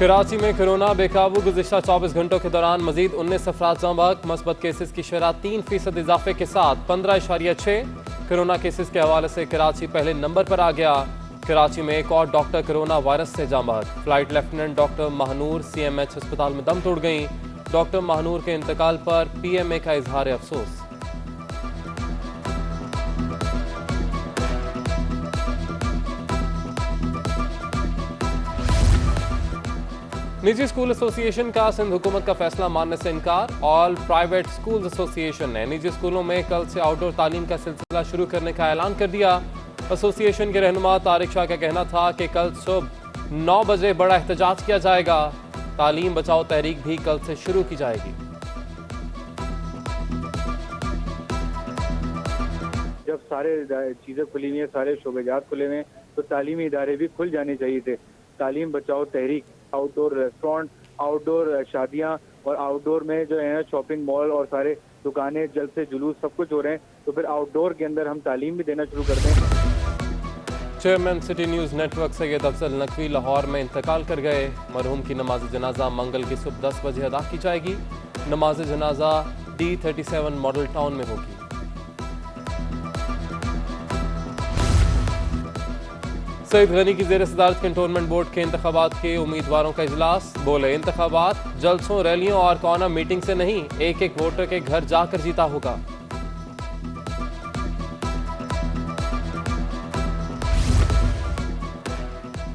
कराची में कोरोना बेकाबू। गुज़िश्ता 24 घंटों के दौरान मजीद 19 अफराद जांबाक। मस्बत केसेस की शरह 3% इजाफे के साथ 15.6। कोरोना केसेस के हवाले से कराची पहले नंबर पर आ गया। कराची में एक और डॉक्टर कोरोना वायरस से जांबाक। Flight lieutenant doctor Mahnoor CMH अस्पताल में दम तोड़ गई। डॉक्टर महानूर के इंतकाल पर PMA का इजहार अफसोस। निजी स्कूल एसोसिएशन का सिंध हुकूमत का फैसला मानने से इनकार। ऑल प्राइवेट स्कूल एसोसिएशन ने निजी स्कूलों में कल से आउटडोर तालीम का सिलसिला शुरू करने का ऐलान कर दिया। एसोसिएशन के रहनुमा तारिक शाह का कहना था कि कल सुबह 9 बजे बड़ा एहतजाज किया जाएगा। तालीम बचाओ तहरीक भी कल से शुरू की जाएगी। जब सारे चीज़ें खुली हुई हैं, सारे शोबेजात खुले हुए हैं, तो तालीमी इदारे भी खुल जाने चाहिए थे। तालीम बचाओ तहरीक, आउटडोर रेस्टोरेंट, आउटडोर शादियां और आउटडोर में जो है शॉपिंग मॉल और सारे दुकानें जल्द से जुलूस सब कुछ हो रहे हैं, तो फिर आउटडोर के अंदर हम तालीम भी देना शुरू कर दें। Chairman city news network Syed Afzal Naqvi Lahore में इंतकाल कर गए। मरहूम की नमाज जनाजा मंगल की सुबह 10 बजे अदा की जाएगी। नमाज जनाजा D37 मॉडल टाउन में होगी। सईद गनी की ज़ेर सदारत कैंटोनमेंट बोर्ड के इंतखाबात के उम्मीदवारों का इजलास। बोले, इंतखाबात जलसों, रैलियों और कॉर्नर मीटिंग से नहीं, एक एक वोटर के घर जाकर जीता होगा।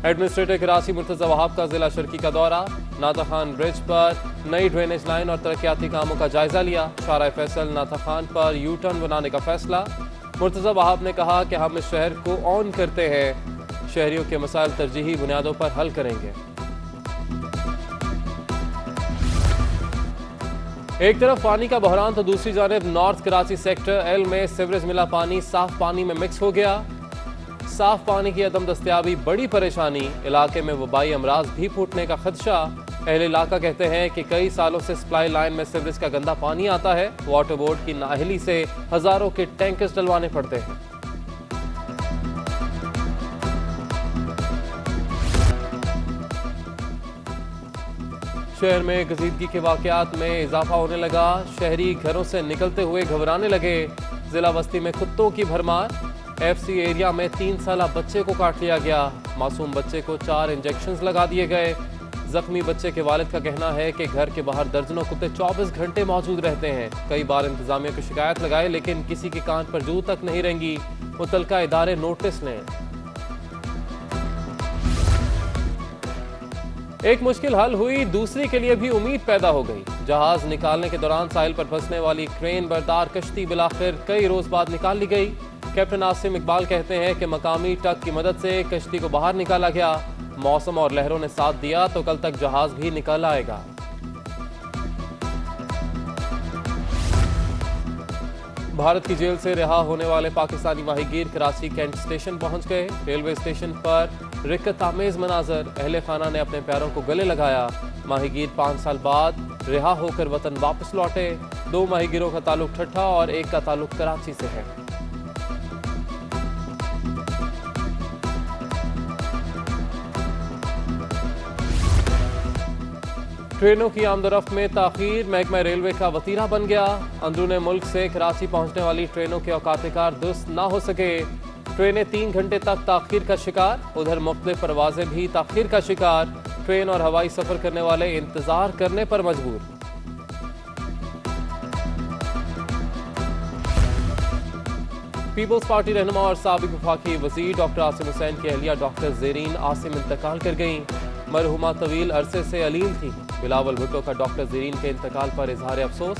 एडमिनिस्ट्रेटर कराची मुर्तज़ा वहाब का जिला शर्की का दौरा। नाता खान ब्रिज पर नई ड्रेनेज लाइन और तरक्याती कामों का जायजा लिया। शारा फैसल नाता खान पर यू टर्न बनाने का फैसला। मुर्तज़ा वहाब ने कहा कि हम इस शहर को ऑन करते हैं, शहरियों के मसाइल तरजीही बुनियादों पर हल करेंगे। एक तरफ पानी का बहरान तो दूसरी जानिब नॉर्थ कराची सेक्टर L में सीवरेज मिला पानी साफ पानी में मिक्स हो गया। साफ पानी की अदम दस्तयाबी बड़ी परेशानी। इलाके में वबाई अमराज भी फूटने का खदशा। अहले इलाका कहते हैं कि कई सालों से सप्लाई लाइन में सीवरेज का गंदा पानी आता है। वाटर बोर्ड की नाअहली से हजारों के टैंकर्स डलवाने पड़ते हैं। शहर में गजीदगी के वाकयात में इजाफा होने लगा। शहरी घरों से निकलते हुए घबराने लगे। जिला बस्ती में कुत्तों की भरमार। FC एरिया में 3 साला बच्चे को काट लिया गया। मासूम बच्चे को 4 इंजेक्शंस लगा दिए गए। जख्मी बच्चे के वालिद का कहना है कि घर के बाहर दर्जनों कुत्ते 24 घंटे मौजूद रहते हैं। कई बार इंतजामिया को शिकायत लगाए, लेकिन किसी के कान पर जू तक नहीं रेंगी। मुतलका इदारे नोटिस लें। एक मुश्किल हल हुई, दूसरी के लिए भी उम्मीद पैदा हो गई। जहाज निकालने के दौरान साहिल पर फंसने वाली क्रेन बरदार कश्ती बिलाखिर कई रोज बाद निकाल ली गई। कैप्टन आसिम इकबाल कहते हैं कि मकामी टग की मदद से कश्ती को बाहर निकाला गया। मौसम और लहरों ने साथ दिया तो कल तक जहाज भी निकल आएगा। भारत की जेल से रिहा होने वाले पाकिस्तानी माहीगीर कराची कैंट स्टेशन पहुंच गए। रेलवे स्टेशन पर रिक्कत आमेज मनाजर। अहले खाना ने अपने पैरों को गले लगाया। माहीगीर 5 साल बाद रिहा होकर वतन वापस लौटे। 2 माहीगीरों का ताल्लुक ठट्ठा और एक का ताल्लुक कराची से है। ट्रेनों की आमदरफ्त में ताखीर महकमा रेलवे का वतीरा बन गया। अंदरूने मुल्क से कराची पहुंचने वाली ट्रेनों के औकात-ए-कार दुरुस्त ना हो सके। ट्रेनें 3 घंटे तक ताखीर का शिकार। उधर मुख्तलिफ परवाजें भी ताखीर का शिकार। ट्रेन और हवाई सफर करने वाले इंतजार करने पर मजबूर। पीपल्स पार्टी रहनुमा और साबिक वफाकी वजीर डॉक्टर आसिम हुसैन की अहलिया डॉक्टर ज़ेरीन आसिम इंतकाल कर गईं। मरहुमा तवील अरसे से अलील थी। बिलावल भुट्टो का डॉक्टर ज़ेरीन के इंतकाल पर इजहार अफसोस।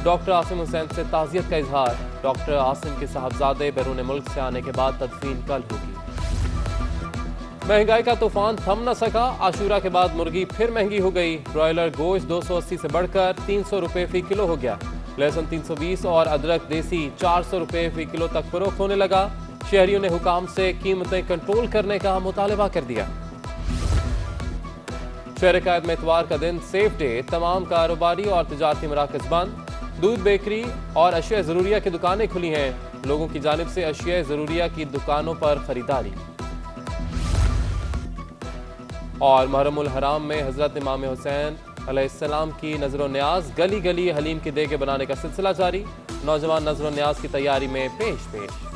डॉक्टर आसिम हुसैन से ताज़ियत का इजहार। डॉक्टर आसिम के साहबजादे बैरून मुल्क से आने के बाद तदफीन कल होगी। महंगाई का तूफान थम न सका। आशूरा के बाद मुर्गी फिर महंगी हो गई। ब्रॉयलर गोश्त 280 से बढ़कर 300 रुपये फी किलो हो गया। लहसुन 320 और अदरक देसी 400 रुपये फी किलो तक फरोख्त होने लगा। शहरियों ने हुकाम से कीमतें कंट्रोल करने का मुतालबा कर दिया। शहर कायद में इतवार का दिन सेफ डे। तमाम कारोबारी और तिजारती मराकज बंद। दूध, बेकरी और अशिया ज़रूरिया की दुकानें खुली हैं। लोगों की जानिब से अशिया ज़रूरिया की दुकानों पर खरीदारी। और मुहर्रमुल हराम में हजरत इमाम हुसैन अलैहिस्सलाम की नजर न्याज, गली गली हलीम की देगे बनाने का सिलसिला जारी। नौजवान नजर न्याज की तैयारी में पेश पेश।